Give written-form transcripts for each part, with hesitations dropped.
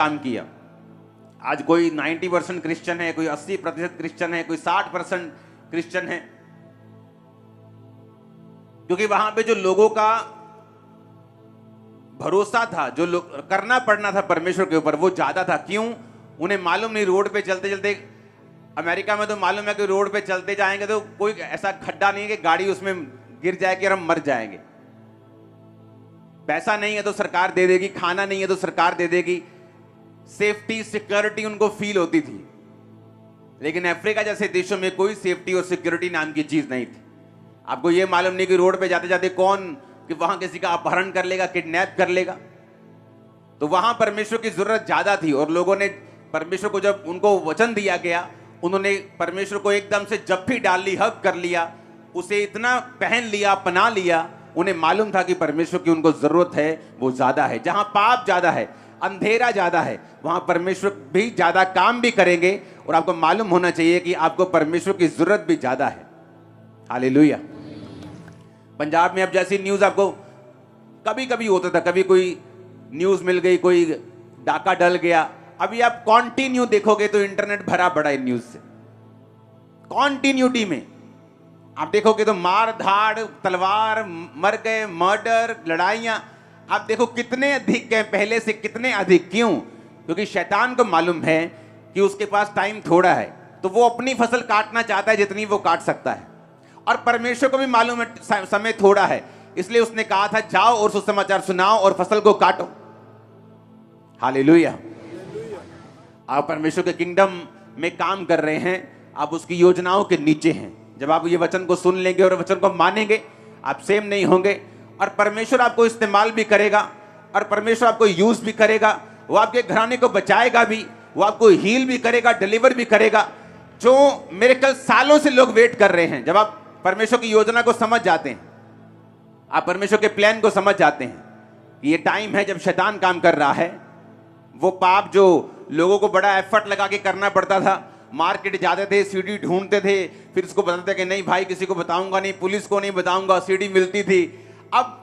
काम किया। आज कोई 90% क्रिश्चियन है, कोई 80% क्रिश्चियन है, कोई 60% क्रिश्चियन है, क्योंकि वहां पे जो लोगों का भरोसा था, जो करना पड़ना था परमेश्वर के ऊपर, वो ज्यादा था। क्यों? उन्हें मालूम नहीं, रोड पे चलते चलते, अमेरिका में तो मालूम है कि रोड पे चलते जाएंगे तो कोई ऐसा खड्डा नहीं है कि गाड़ी उसमें गिर जाएगी और हम मर जाएंगे। पैसा नहीं है तो सरकार दे देगी, खाना नहीं है तो सरकार दे देगी, सेफ्टी सिक्योरिटी उनको फील होती थी। लेकिन अफ्रीका जैसे देशों में कोई सेफ्टी और सिक्योरिटी नाम की चीज नहीं थी। आपको यह मालूम नहीं कि रोड पे जाते जाते कौन कि वहां किसी का अपहरण कर लेगा, किडनैप कर लेगा। तो वहां परमेश्वर की जरूरत ज्यादा थी, और लोगों ने परमेश्वर को, जब उनको वचन दिया गया, उन्होंने परमेश्वर को एकदम से जप्फी डाल ली, हक कर लिया, उसे इतना पहन लिया, अपना लिया। उन्हें मालूम था कि परमेश्वर की उनको जरूरत है वो ज्यादा है। जहां पाप ज्यादा है, अंधेरा ज्यादा है, वहां परमेश्वर भी ज्यादा काम भी करेंगे। और आपको मालूम होना चाहिए कि आपको परमेश्वर की जरूरत भी ज्यादा है। हालेलुया। पंजाब में अब जैसी न्यूज आपको कभी कभी होता था, कभी कोई न्यूज मिल गई, कोई डाका डल गया। अभी आप कॉन्टिन्यू देखोगे तो इंटरनेट भरा पड़ा है न्यूज से। कॉन्टिन्यूटी में आप देखोगे तो मार धाड़, तलवार, मर गए, मर्डर, लड़ाइयां, आप देखो कितने अधिक हैं, पहले से कितने अधिक। क्यों? क्योंकि शैतान को मालूम है कि उसके पास टाइम थोड़ा है, तो वो अपनी फसल काटना चाहता है जितनी वो काट सकता है। और परमेश्वर को भी मालूम है समय थोड़ा है, इसलिए उसने कहा था जाओ और सुसमाचार सुनाओ और फसल को काटो। हालेलुया। आप परमेश्वर के किंगडम में काम कर रहे हैं, आप उसकी योजनाओं के नीचे हैं। जब आप ये वचन को सुन लेंगे और वचन को मानेंगे, आप सेम नहीं होंगे, और परमेश्वर आपको इस्तेमाल भी करेगा, और परमेश्वर आपको यूज भी करेगा। वो आपके घराने को बचाएगा भी, वो आपको हील भी करेगा, डिलीवर भी करेगा। जो मिरेकल सालों से लोग वेट कर रहे हैं, जब आप परमेश्वर की योजना को समझ जाते हैं, आप परमेश्वर के प्लान को समझ जाते हैं, ये टाइम है जब शैतान काम कर रहा है। वो पाप जो लोगों को बड़ा एफर्ट लगा के करना पड़ता था, मार्केट जाते थे, सीडी ढूंढते थे, फिर उसको बताते थे कि नहीं भाई किसी को बताऊंगा नहीं, पुलिस को नहीं बताऊंगा, सीडी मिलती थी। अब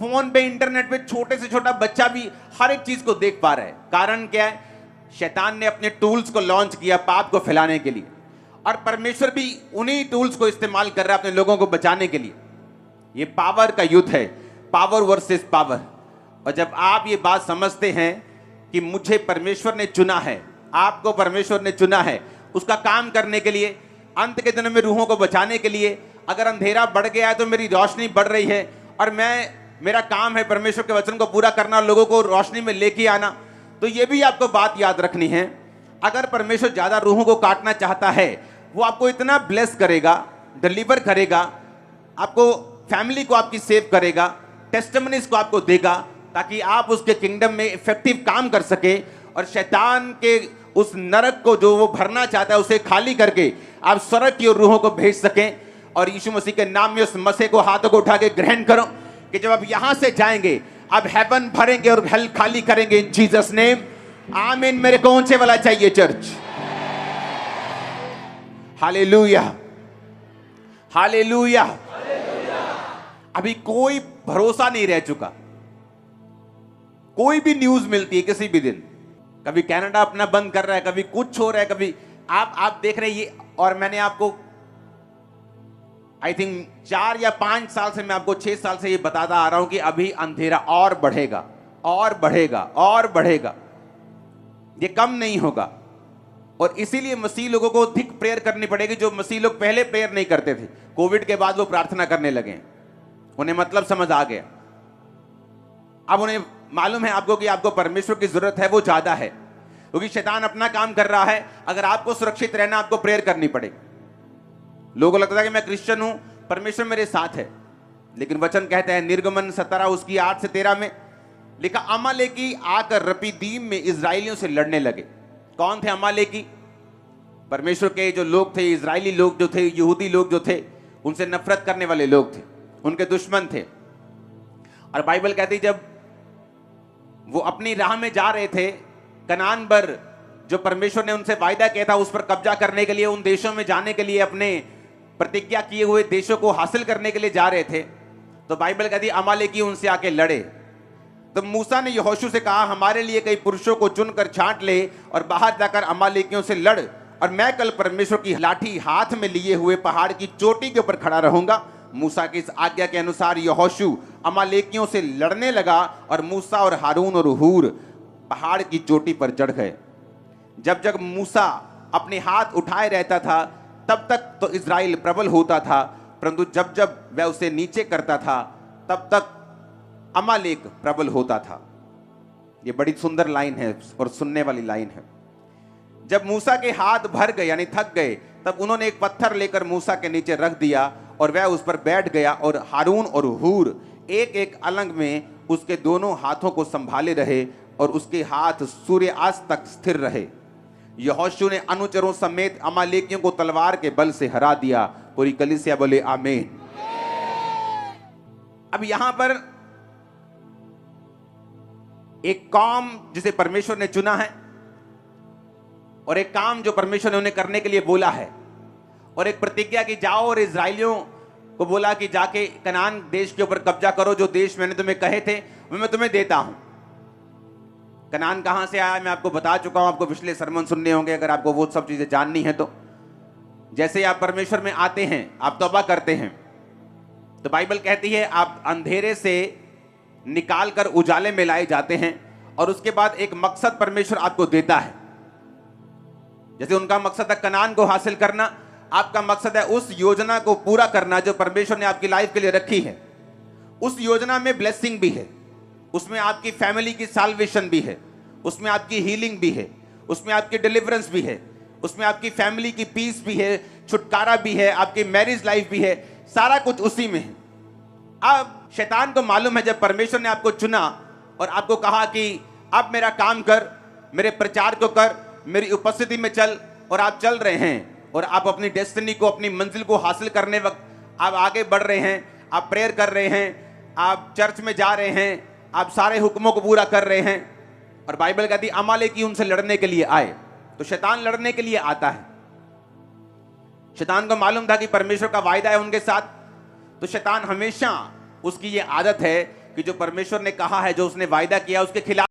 फोन पे, इंटरनेट पे छोटे से छोटा बच्चा भी हर एक चीज को देख पा रहा है। कारण क्या है? शैतान ने अपने टूल्स को लॉन्च किया पाप को फैलाने के लिए, और परमेश्वर भी उन्हीं टूल्स को इस्तेमाल कर रहा है अपने लोगों को बचाने के लिए। ये पावर का युद्ध है, पावर वर्सेस पावर। और जब आप ये बात समझते हैं कि मुझे परमेश्वर ने चुना है, आपको परमेश्वर ने चुना है उसका काम करने के लिए, अंत के दिनों में रूहों को बचाने के लिए। अगर अंधेरा बढ़ गया है तो मेरी रोशनी बढ़ रही है, और मेरा काम है परमेश्वर के वचन को पूरा करना, लोगों को रोशनी में लेके आना। तो ये भी आपको बात याद रखनी है, अगर परमेश्वर ज्यादा रूहों को काटना चाहता है, वो आपको इतना ब्लेस करेगा, डिलीवर करेगा, आपको फैमिली को आपकी सेव करेगा, टेस्टिमनीज को आपको देगा, ताकि आप उसके किंगडम में इफेक्टिव काम कर सके, और शैतान के उस नरक को जो वो भरना चाहता है उसे खाली करके आप स्वर्ग की ओर रूहों को भेज सकें। और यीशु मसीह के नाम में उस मसीह को हाथों को उठा के ग्रहण करो कि जब आप यहां से जाएंगे, आप हेवन भरेंगे और हेल खाली करेंगे इन जीसस नेम। आमीन। मेरे को ऊंचे वाला चाहिए चर्च। Hallelujah, hallelujah. अभी कोई भरोसा नहीं रह चुका। कोई भी न्यूज मिलती है किसी भी दिन, कभी कनाडा अपना बंद कर रहा है, कभी कुछ हो रहा है, कभी आप देख रहे हैं ये। और मैंने आपको आई थिंक 4 या 5 साल से, मैं आपको 6 साल से ये बताता आ रहा हूं कि अभी अंधेरा और बढ़ेगा और बढ़ेगा और बढ़ेगा, ये कम नहीं होगा। और इसीलिए मसीह लोगों को अधिक प्रेयर करनी पड़ेगी। जो मसीह लोग पहले प्रेयर नहीं करते थे, कोविड के बाद वो प्रार्थना करने लगे, उन्हें मतलब समझ आ गया। अब उन्हें मालूम है आपको कि आपको परमेश्वर की जरूरत है, वो ज्यादा है, क्योंकि शैतान अपना काम कर रहा है। अगर आपको सुरक्षित रहना, आपको प्रेयर करनी पड़ेगी। लोगों को लगता है कि मैं क्रिश्चियन हूं, परमेश्वर मेरे साथ है, लेकिन वचन कहता है निर्गमन 17 उसकी 8 से 13 में लिखा, अमालेकी आकर रपीदीम में इजराइलियों से लड़ने लगे। कौन थे अमालेकी? परमेश्वर के जो लोग थे, इजरायली लोग जो थे, यहूदी लोग जो थे, उनसे नफरत करने वाले लोग थे, उनके दुश्मन थे। और बाइबल कहती जब वो अपनी राह में जा रहे थे, कनान पर जो परमेश्वर ने उनसे वायदा किया था उस पर कब्जा करने के लिए, उन देशों में जाने के लिए, अपने प्रतिज्ञा किए हुए देशों को हासिल करने के लिए जा रहे थे, तो बाइबल कहती अमालेकी उनसे आके लड़े। तो मूसा ने यहोशू से कहा, हमारे लिए कई पुरुषों को चुनकर छांट ले और बाहर जाकर अमालेकियों से लड़, और मैं कल परमेश्वर की लाठी हाथ में लिए हुए पहाड़ की चोटी के ऊपर खड़ा रहूंगा। मूसा की इस आज्ञा के अनुसार यहोशू अमालेकियों से लड़ने लगा और मूसा और हारून और हूर पहाड़ की चोटी पर चढ़ गए। जब जब मूसा अपने हाथ उठाए रहता था तब तक तो इज़राइल प्रबल होता था, परंतु जब जब वह उसे नीचे करता था तब तक अमालेक प्रबल होता था। ये बड़ी सुंदर लाइन है और सुनने वाली लाइन है। जब मूसा के हाथ भर गए यानी थक गए, तब उन्होंने एक पत्थर लेकर मूसा के नीचे रख दिया और वह उस पर बैठ गया, और हारून और हूर एक एक अलंग में उसके दोनों हाथों को संभाले रहे और उसके हाथ सूर्यास्त तक स्थिर रहे। यहोशू ने अनुचरों समेत अमालेकियों को तलवार के बल से हरा दिया। पूरी कलीसिया बोले आमीन। अब यहां पर एक काम जिसे परमेश्वर ने चुना है और एक काम जो परमेश्वर ने उन्हें करने के लिए बोला है, और एक प्रतिज्ञा की जाओ और इजराइलियों को बोला कि जाके कनान देश के ऊपर कब्जा करो, जो देश मैंने तुम्हें कहे थे वो मैं तुम्हें देता हूं। कनान कहां से आया मैं आपको बता चुका हूं, आपको पिछले सरमन सुनने होंगे अगर आपको वो सब चीजें जाननी है तो। जैसे आप परमेश्वर में आते हैं, आप तौबा करते हैं, तो बाइबल कहती है आप अंधेरे से निकाल कर उजाले में लाए जाते हैं, और उसके बाद एक मकसद परमेश्वर आपको देता है। जैसे उनका मकसद है कनान को हासिल करना, आपका मकसद है उस योजना को पूरा करना जो परमेश्वर ने आपकी लाइफ के लिए रखी है। उस योजना में ब्लेसिंग भी है, उसमें आपकी फैमिली की साल्वेशन भी है, उसमें आपकी हीलिंग भी है, उसमें आपकी डिलीवरेंस भी है, उसमें आपकी फैमिली की पीस भी है, छुटकारा भी है, आपकी मैरिज लाइफ भी है, सारा कुछ उसी में है। अब शैतान को मालूम है जब परमेश्वर ने आपको चुना और आपको कहा कि अब मेरा काम कर, मेरे प्रचार को कर, मेरी उपस्थिति में चल, और आप चल रहे हैं और आप अपनी डेस्टिनी को, अपनी मंजिल को हासिल करने वक्त आप आगे बढ़ रहे हैं, आप प्रेयर कर रहे हैं, आप चर्च में जा रहे हैं, आप सारे हुक्मों को पूरा कर रहे हैं, और बाइबल कहती है अमालेकी उनसे लड़ने के लिए आए। तो शैतान लड़ने के लिए आता है। शैतान को मालूम था कि परमेश्वर का वायदा है उनके साथ, तो शैतान हमेशा उसकी ये आदत है कि जो परमेश्वर ने कहा है, जो उसने वायदा किया उसके खिलाफ